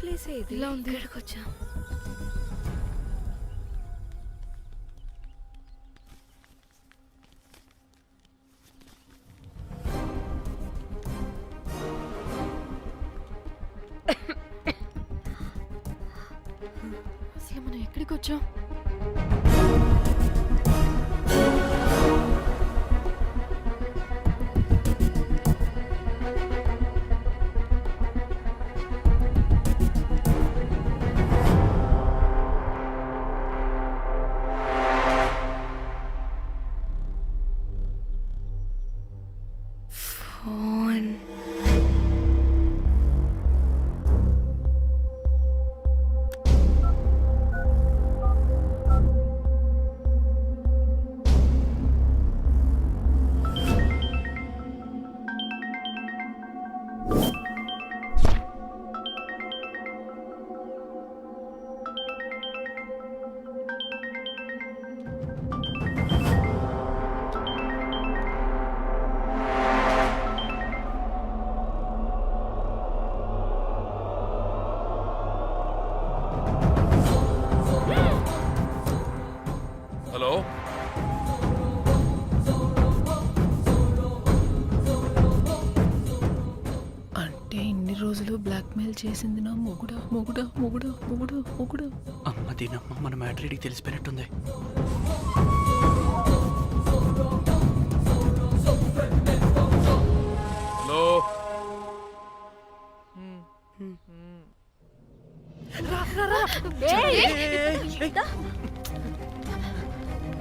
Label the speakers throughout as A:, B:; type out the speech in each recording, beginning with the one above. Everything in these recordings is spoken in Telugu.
A: ప్లేస్ ఇలా ఉంది. ఇక్కడికి వచ్చా. అసలు మనం ఎక్కడికి వచ్చాం? ఫోన్.
B: హలో,
A: అంటే ఇన్ని రోజులు బ్లాక్మెయిల్ చేసింది నా మొగుడా మొగుడా మొగుడా మొగుడు మొగుడు.
C: అమ్మ దీనమ్మ మన మ్యాట్రీడికి తెలిసిపోయినట్టుంది.
B: Hello,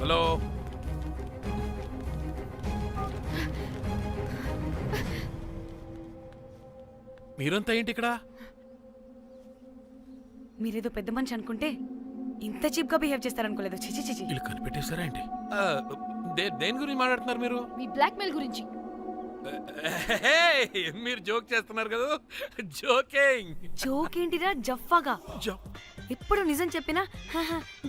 B: hello. మీరంతా ఏంటి ఇక్కడ?
D: మీరేదో పెద్ద మనిషి అనుకుంటే ఇంత చీప్ గా బిహేవ్ చేస్తారనుకోలేదు. చిచి చిచి.
B: వీళ్ళు కనిపెట్టేశారా ఏంటి? దేని గురించి మాట్లాడుతున్నారు మీరు?
A: మీ బ్లాక్మెయిల్ గురించి.
B: మీరు జోక్ చేస్తున్నారు కదా? జోకింగ్.
D: జోక్ ఏంటిరా జఫ్ఫాగా? ఎప్పుడు నిజం చెప్పినా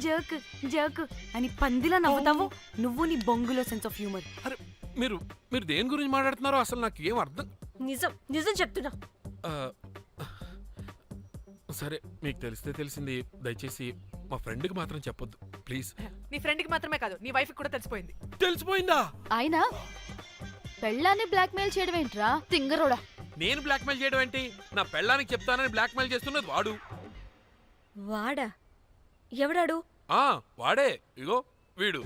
D: జోక్ జోక్ అని పందిలా నవ్వుతావు. నువ్వు నీ బొంగులో సెన్స్ ఆఫ్ హ్యూమర్.
B: అరే, మీరు మీరు దేని గురించి మాట్లాడుతున్నారో అసలు నాకు ఏం అర్థం.
D: నిజం నిజం చెప్తున్నా.
B: ఆ, సరే, మీకు తెలిస్తే తెలిసింది. దయచేసి మా ఫ్రెండ్కి మాత్రం చెప్పొద్దు ప్లీజ్.
E: నీ ఫ్రెండ్కి మాత్రమే కాదు, నీ వైఫ్ కూడా తెలిసిపోయింది.
B: తెలిసిపోయిందా?
A: ఆయన పెళ్ళాన్ని బ్లాక్మెయిల్ చేయడం ఏంట్రా తింగరోడా?
B: నేను బ్లాక్మెయిల్ చేయడం ఏంటి? నా పెళ్ళానికి చెప్తానని బ్లాక్మెయిల్ చేస్తున్నది వాడు.
D: వాడా? ఎవడాడు?
B: వాడే. ఇగో వీడు.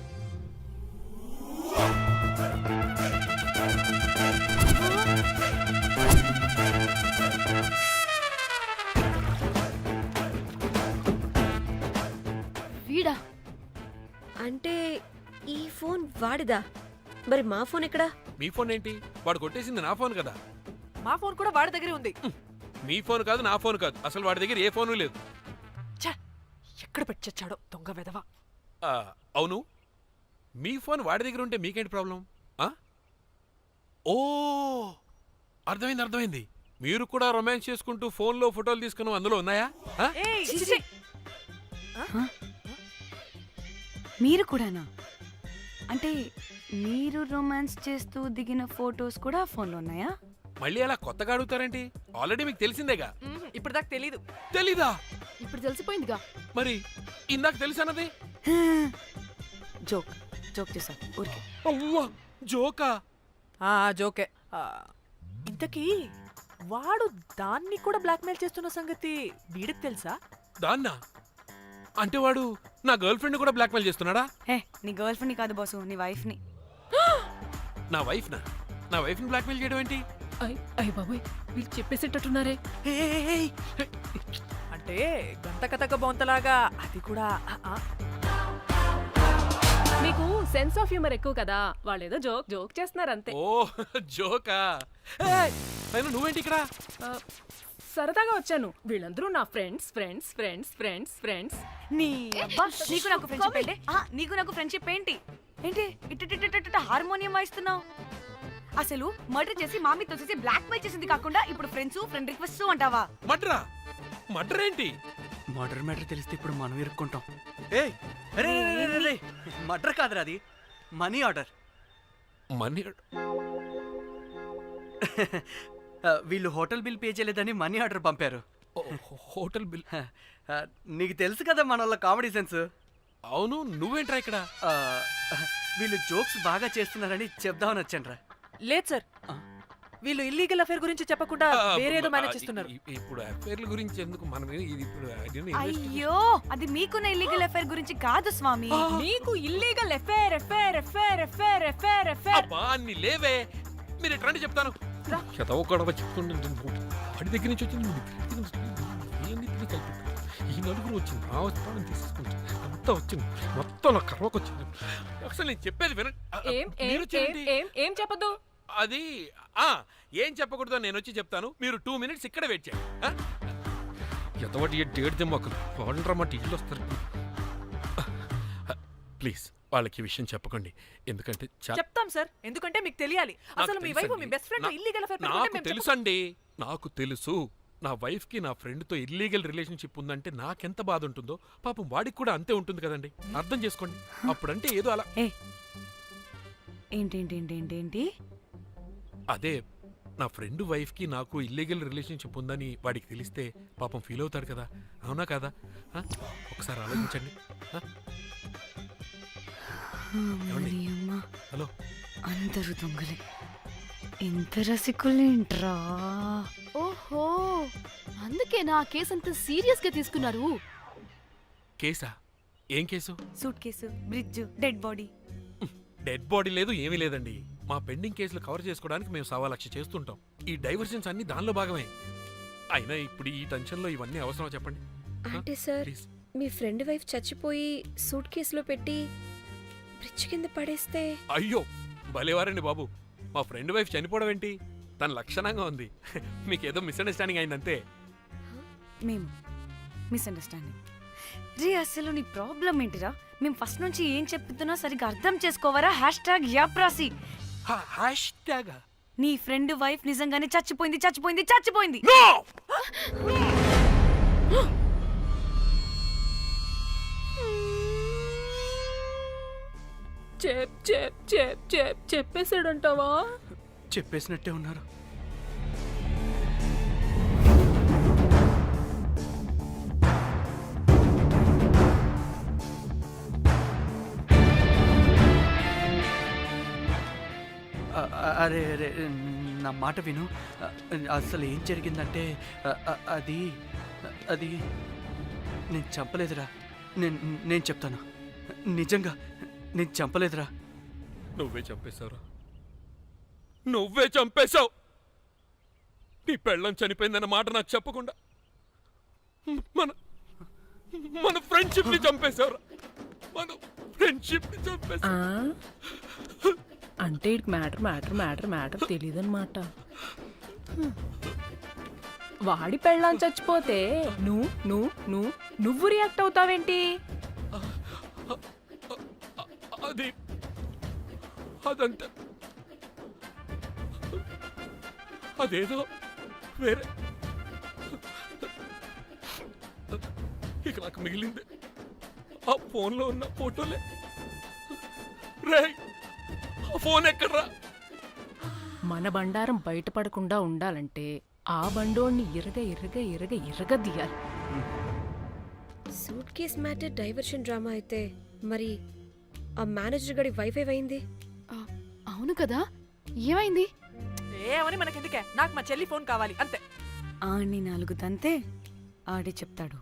A: వీడా?
F: అంటే ఈ ఫోన్ వాడిదా? మరి మా ఫోన్ ఎక్కడా?
B: మీ ఫోన్ ఏంటి? వాడు కొట్టేసింది నా ఫోన్ కదా.
E: మా ఫోన్ కూడా వాడి దగ్గరే ఉంది.
B: మీ ఫోన్ కాదు, నా ఫోన్ కాదు. అసలు వాడి దగ్గర ఏ ఫోను లేదు.
E: ఎక్కడ పెట్టొచ్చాడో దొంగ వెధవ.
B: అవును, మీ ఫోన్ వాడి దగ్గర ఉంటే మీకేంటి ప్రాబ్లం? ఓ, అర్థమైంది అర్థమైంది. మీరు కూడా రొమాన్స్ చేసుకుంటూ ఫోన్లో ఫోటోలు తీసుకుని అందులో ఉన్నాయా?
D: మీరు కూడానా? అంటే మీరు రొమాన్స్ చేస్తూ దిగిన ఫోటోస్ కూడా ఫోన్లో ఉన్నాయా?
B: మళ్ళీ అలా కొత్తగా అడుగుతారేంటి? ఆల్రెడీ మీకు తెలిసిందేగా.
E: ఇప్పుడు దాకా తెలీదు.
B: తెలీదా?
A: ఇప్పుడు తెలిసిపోయిందిగా.
B: మరి ఇందాక తెలిసన్నది?
D: జోక్ జోక్ చేశా ఊరికే.
B: అవ్వా, జోకా?
E: జోకే. ఇంతకీ వాడు దాన్ని కూడా బ్లాక్మెయిల్ చేస్తున్న సంగతి వీడికి తెలుసా?
B: దాన్నా? అంటే వాడు నా గర్ల్ ఫ్రెండ్ కూడా బ్లాక్మెయిల్ చేస్తున్నాడా?
D: నీ గర్ల్ ఫ్రెండ్ కాదు బాసు, నీ వైఫ్ ని.
B: నా వైఫ్ ని బ్లాక్మెయిల్ చేయడం ఏంటి?
A: అయ్య బాబోయ్, వీళ్ళు చెప్పేసేటట్టున్నారే.
E: అంటే గంత కథక బొంతలాగా అది కూడా.
G: మీకు సెన్స్ ఆఫ్ హ్యూమర్ ఎక్కువ కదా, వాళ్ళేదో జోక్ జోక్ చేస్తున్నారు అంతే.
B: ఓ, జోకా? నువ్వేంటి ఇక్కడ?
G: సరదాగా వచ్చాను. వీళ్ళందరూ నా friends friends friends friends friends.
D: నీకు నాకు ఫ్రెండ్షిప్ ఏంటి? నీకు నాకు ఫ్రెండ్షిప్ ఏంటి? ఏంటి ఇట్ట హార్మోనియం వాయిస్తున్నావు? అసలు మర్డర్ చేసి మామితో చేసి బ్లాక్ మెయిల్ చేసింది కాకుండా ఇప్పుడు ఫ్రెండ్ రిక్వెస్ట్ అంటావా?
B: మర్డర్ ఏంటి?
C: మర్డర్ మ్యాటర్ తెలిస్తే ఇప్పుడు మనం ఇరుక్కుంటాం. మర్డర్ కాదురా, అది మనీ ఆర్డర్.
B: మనీ?
C: వీళ్ళు హోటల్ బిల్ పే చేయలేదని మనీ ఆర్డర్ పంపారు.
B: Hotel bill.
C: నీకు తెలుసు కదా మన వాళ్ళ కామెడీ సెన్స్.
B: అవును, నువ్వేంట్రా ఇక్కడ?
C: వీళ్ళు జోక్స్ బాగా చేస్తున్నారని చెప్దామని వచ్చానురా.
E: లేదు సార్, వీళ్ళు ఇల్లీగల్ అఫేర్ గురించి చెప్పకుండా వేరేదో మేనేజ్ చేస్తున్నారు.
B: ఇప్పుడు అఫైర్ల గురించి ఎందుకు మనం ఇది ఇప్పుడు
D: అయ్యో అది మీకున్న ఇల్లీగల్ అఫైర్ గురించి కాదు స్వామి.
G: నీకు illegal affair affair affair affair affair affair
B: అబ్బా అన్ని లేవే, మీరు ఎట్లాంటి చెప్తాను. చదవ గొడవ చెప్తుండే వాడి దగ్గర నుంచి వచ్చింది, ఈ నలుగురు వచ్చింది, ఆ వస్తాను తీసుకుంటుంది, అంతా వచ్చింది, మొత్తం నా కర్వకు వచ్చింది. అసలు నేను చెప్పేది వినండి.
G: ఏం
B: మీరు
G: ఏం
B: చేయండి.
G: ఏం ఏం చెప్పదు.
B: అది ఏం చెప్పకూడదు, నేను వచ్చి చెప్తాను. మీరు 2 minutes ఇక్కడ వెయిట్ చేయండి. ఎంతవాటి డేట్ మొక్కలు వాళ్ళరా మా టీవీలో వస్తారు. ప్లీజ్ వాళ్ళకి ఈ విషయం చెప్పకండి, ఎందుకంటే
E: చెప్తాం సార్, ఎందుకంటే మీకు తెలియాలి. అసలు మీ వైఫ్ మీ బెస్ట్ ఫ్రెండ్ ఇల్లీగల్ అఫేర్
B: నాకు తెలుసండి, నాకు తెలుసు. నా వైఫ్ కి నా ఫ్రెండ్ తో ఇల్లీగల్ రిలేషన్షిప్ ఉందంటే నాకెంత బాధ ఉంటుందో పాపం వాడికి కూడా అంతే ఉంటుంది కదండి. అర్థం చేసుకోండి. అప్పుడంటే ఏదో అలా
D: ఏంటి
B: అదే నా ఫ్రెండ్ వైఫ్ కి నాకు ఇల్లీగల్ రిలేషన్షిప్ ఉందని వాడికి తెలిస్తే పాపం ఫీల్ అవుతాడు కదా, అవునా కదా? ఒకసారి ఆలోచించండి. ఏమండి? హలో,
D: అందరూ దొంగలే, ఎంత రసికులేంట్రా.
A: ఓహో, అందుకే నా కేసు అంత సీరియస్ గా తీసుకున్నారు.
B: కేసా? ఏం case?
D: Suit case, bridge, dead body.
B: Dead body లేదు, ఏమీ లేదండి. మా పెండింగ్ కేసులు కవర్ చేసుకోవడానికి మేము 1,00,000 చేస్తుంటాం. ఈ డైవర్షన్స్ అన్ని దానిలో భాగమే. అయినా ఇప్పుడు ఈ టెన్షన్లో ఇవన్నీ అవసరమా చెప్పండి?
F: అంటే sir,
B: please.
F: Me friend wife చచ్చిపోయి సూట్ కేసులో పెట్టి బ్రిడ్జ్ కింద పడేస్తే?
B: అయ్యో భలేవారండి బాబు, మా ఫ్రెండ్ వైఫ్ చనిపోవడం ఏంటి, తన లక్షణంగా ఉంది. మీకేదో మిస్అండర్స్టాండింగ్ అయిందంతే.
D: మేము మిస్అండర్స్టాండింగ్ రీ. అసలు నీ ప్రాబ్లం ఏంటిరా? మేము ఫస్ట్ నుంచి ఏం చెప్తున్నా సరిగ్గా అర్థం చేసుకోవరా? #యాప్రాసి. నీ ఫ్రెండ్ వైఫ్ నిజంగానే చచ్చిపోయింది చచ్చిపోయింది చచ్చిపోయింది.
G: చెప్పేసాడంటావా?
C: చెప్పేసినట్టే ఉన్నారు. అరే అరే నా మాట విను. అసలు ఏం జరిగిందంటే అది అది నేను చంపలేదురా. నేను చెప్తాను, నిజంగా నేను చంపలేదురా.
B: నువ్వే చంపేశావురా, నువ్వే చంపేశావు. నీ పెళ్ళం చనిపోయిందన్న మాట నాకు చెప్పకుండా మన మన ఫ్రెండ్షిప్ ని చంపేశావురా, మన ఫ్రెండ్షిప్ ని చంపేశావు.
G: అంటే ఇటు మ్యాటర్ తెలియదన్నమాట. వాడి పెళ్ళాం చచ్చిపోతే నువ్వు రియాక్ట్ అవుతావేంటి?
B: అదంతా అదేదో వేరే. ఇక నాకు మిగిలింది ఆ ఫోన్లో ఉన్న ఫోటోలే. రే, ఆ ఫోన్ ఎక్కడ్రా?
G: మన బండారం బయటపడకుండా ఉండాలంటే ఆ బండోడిని ఇరగ
F: suit case matter diversion drama అయితే మరి ఆ మేనేజర్ గడి వైఫ్ ఏమైంది?
A: అవును కదా, ఏమైంది?
E: ఏమని మనకెందుకే, నాకు మా చెల్లి ఫోన్ కావాలి అంతే.
D: ఆడిని 4 తంతే ఆడి చెప్తాడు.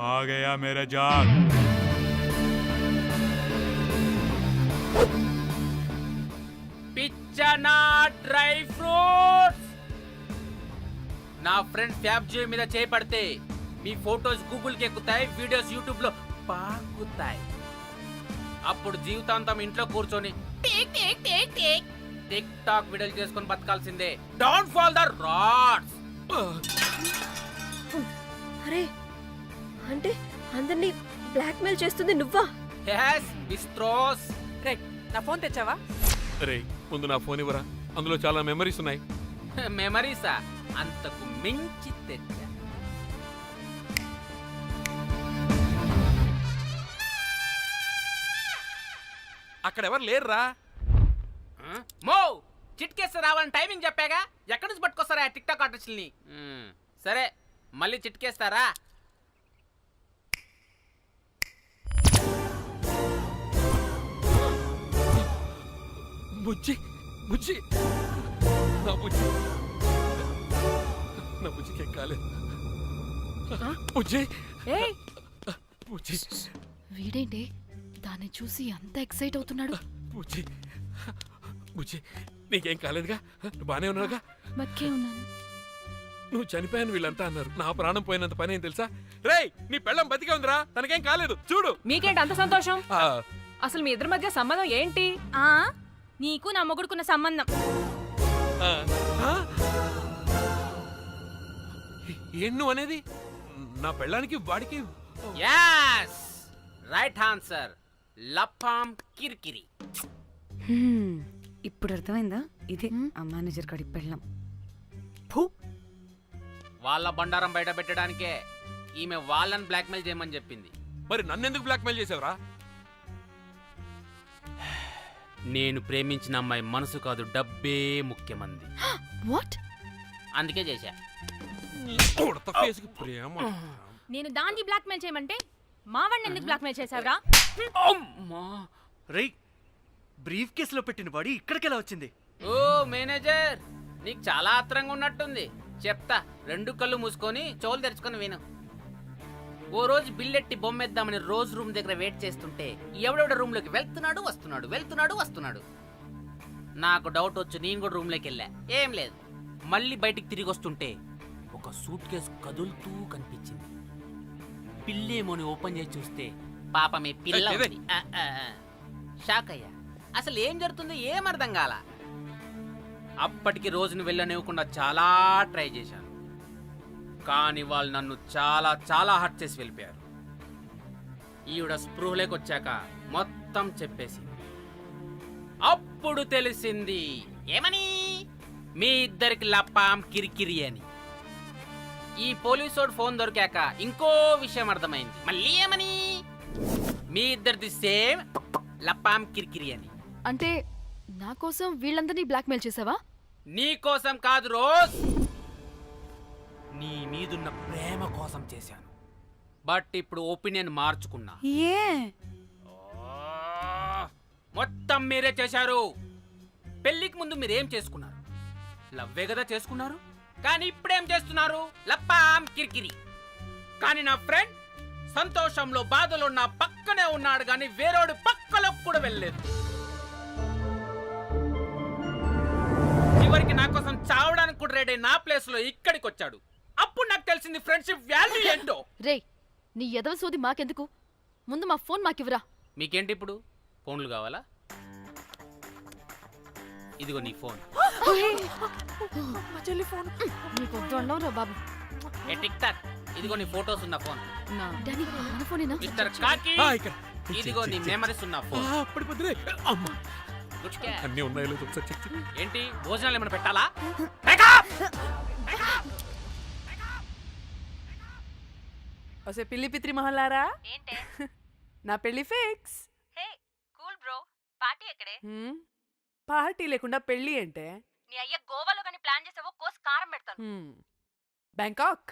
H: आ गया मेरा जाग।
I: పిచ్చనా డ్రై ఫ్రూట్స్. నా ఫ్రెండ్ ఫ్యాబ్జీ మీద చేపడితే మీ ఫోటోస్ గూగుల్కి ఎక్కుతాయి, వీడియోస్ యూట్యూబ్లో పాకుతాయి. అప్పుడు జీవితాంతం ఇంట్లో కూర్చొని టిక్ టాక్ వీడియోలు చేసుకొని బతకాల్సిందే. Don't fall the rods.
F: అరే, అంటే అందరినీ బ్లాక్మెయిల్ చేస్తుంది నువ్వా?
I: yes బిస్ట్రోస్.
E: రే, నా ఫోన్ తెచ్చావా?
B: రే, ముందు నా ఫోన్ ఇవ్వరా, అందులో చాలా మెమరీస్ ఉన్నాయి.
I: మెమరీసా? అంతకు మించి తెచ్చా.
B: అక్కడ ఎవరు లేరురా.
I: మో చిట్కేస్తే రావాలని టైమింగ్ చెప్పాగా, ఎక్కడి నుంచి పట్టుకొస్తారా టిక్ టాక్ ఆర్టిస్టుల్ని? సరే మళ్ళీ చిట్కేస్తారా?
B: బుజ్జి బుజ్జి నా బుజ్జి, నా బుజ్జికి ఏం కాలేదు. బుజ్జి
G: ఏయ్
B: బుజ్జి
A: వీడేంటి దాన్ని చూసి అంత ఎక్సైట్ అవుతున్నాడు?
B: బుజ్జి బుజ్జి నీకేం కాలేదుగా? నువ్వు బానే ఉన్నావుగా?
A: బతికే ఉన్నాను.
B: నువ్వు చనిపోయాను వీళ్ళంతా అన్నారు. నా ప్రాణం పోయినంత పని ఏం తెలుసా? రేయ్ నీ పెళ్ళం బతికే ఉందిరా, తనకేం కాలేదు చూడు.
G: మీకేంటి అంత సంతోషం?
B: ఆ,
G: అసలు మీ ఇద్దరి మధ్య సంబంధం ఏంటి?
D: నీకు నా మొగుడుకున్న సంబంధం.
B: ఆ, ఆ? ఏం నువ్వు అనేది? నా పెళ్ళానికి వాడికి
I: యాస్ రైట్ ఆన్సర్. లపాం కిరికిరి.
D: ఇప్పుడు అర్థమైందా? ఇదే ఆ మేనేజర్ కాడి పెళ్ళం.
I: వాళ్ళ బండారం బయట పెట్టడానికే ఈమె వాళ్ళని బ్లాక్మెయిల్ చేయమని చెప్పింది.
B: మరి నన్నెందుకు బ్లాక్మెయిల్ చేసావురా?
I: నేను ప్రేమించిన అమ్మాయి మనసు కాదు, డబ్బే ముఖ్యమంది.
A: వాట్?
I: అందుకే చేశా.
B: ఉడత ఫేస్కి ప్రేమ.
D: నేను దాన్ని బ్లాక్మెయిల్ చేయమంటే మావాడిని ఎందుకు బ్లాక్మెయిల్ చేసావురా?
I: అమ్మా.
C: రేయ్, బ్రీఫ్ కేసులో పెట్టిన బాడీ ఇక్కడికి ఎలా వచ్చింది?
I: ఓ మేనేజర్, నీకు చాలా ఆత్రంగా ఉన్నట్టుంది. చెప్తా, రెండు కళ్ళు మూసుకొని చెవులు తెరుచుకొని విను. ఓ రోజు బిల్లెట్టి బొమ్మేద్దామని రోజు రూమ్ దగ్గర వెయిట్ చేస్తుంటే ఎవడెవడ రూమ్ లోకి వెళ్తున్నాడు వస్తున్నాడు. నాకు డౌట్ వచ్చి నేను కూడా రూమ్ లోకి వెళ్ళా. ఏం లేదు. మళ్ళీ బయటికి తిరిగి వస్తుంటే ఒక సూట్ కేసు కదులుతూ కనిపించింది. పిల్లేమోని ఓపెన్ చేసి చూస్తే పాపమే పిల్ల ఉంది. షాక్ అయ్యా. అసలు ఏం జరుగుతుందో ఏం అర్థం కాల. అప్పటికి రోజును వెళ్ళనివ్వకుండా చాలా ట్రై చేశాను, కానీ వాళ్ళు నన్ను చాలా చాలా హర్ట్ చేసి వెళ్ళిపోయారు. ఈవిడ స్పృహలోకి వచ్చాక మొత్తం చెప్పేసింది. అప్పుడు తెలిసింది ఏమని, మీ ఇద్దరికి లపాం కిరికిరి అని. ఈ పోలీసోడు ఫోన్ దొరికాక ఇంకో విషయం అర్థమైంది. మళ్ళీ ఏమని, మీ ఇద్దరిది సేమ్ లపాం కిరికిరి అని.
A: అంటే నా కోసం వీళ్ళందరినీ బ్లాక్మెయిల్ చేసావా?
I: నీ కోసం కాదు రోజ్, నీ మీదున్న ప్రేమ కోసం చేశాను. బట్ ఇప్పుడు ఒపీనియన్ మార్చుకున్నా.
D: ఏ
I: మొత్తం మీరే చేశారు. పెళ్లికి ముందు మీరేం చేసుకున్నారు? లవ్వే కదా చేసుకున్నారు. కానీ ఇప్పుడేం చేస్తున్నారు? లప్పాం కిరికిరి. కానీ నా ఫ్రెండ్ సంతోషంలో బాధలో నా పక్కనే ఉన్నాడు, కానీ వేరేడు పక్కలో కూడా వెళ్ళలేదు. చివరికి నా కోసం చావడానికి కూడా రెడీ నా ప్లేస్ లో ఇక్కడికి వచ్చాడు. అప్పుడు నాకు తెలిసింది ఫ్రెండ్షిప్ వాల్యూ ఏంటో.
A: రే నీ ఎదవ సోది మాకెందుకు? ముందు మా ఫోన్ మాకివ్వరా.
I: మీకేంటి ఇప్పుడు ఫోన్లు కావాలా? ఇదిగో నీ ఫోన్.
A: నీకు వద్దు అన్నావురా బాబు.
I: ఏ టిక్ టాక్, ఇదిగో నీ ఫోటోస్ ఉన్న ఫోన్.
A: డాడీ మన ఫోనేనా?
I: మిస్టర్ కాకి,
B: ఇక్కడ
I: ఇదిగో నీ మెమరీస్ ఉన్న ఫోన్.
B: పడిపోతుంది. అమ్మా
I: Good catch.
B: అన్నీ ఉన్నాయో లేదో ఒకసారి చెక్ చెయ్యి.
I: ఏంటి భోజనాలు ఏమైనా పెట్టాలా?
E: ఒసే పిల్లి పిత్రి మహల్లారా,
D: ఏంటే?
E: నా పెళ్లి ఫిక్స్.
D: హే కూల్ బ్రో, పార్టీ ఎక్కడే?
E: పార్టీ లేకుండా పెళ్లి అంటే
D: నీ అయ్య గోవాలో కానీ ప్లాన్ చేసావో కోసి కారం పెడతాను.
E: బ్యాంకాక్.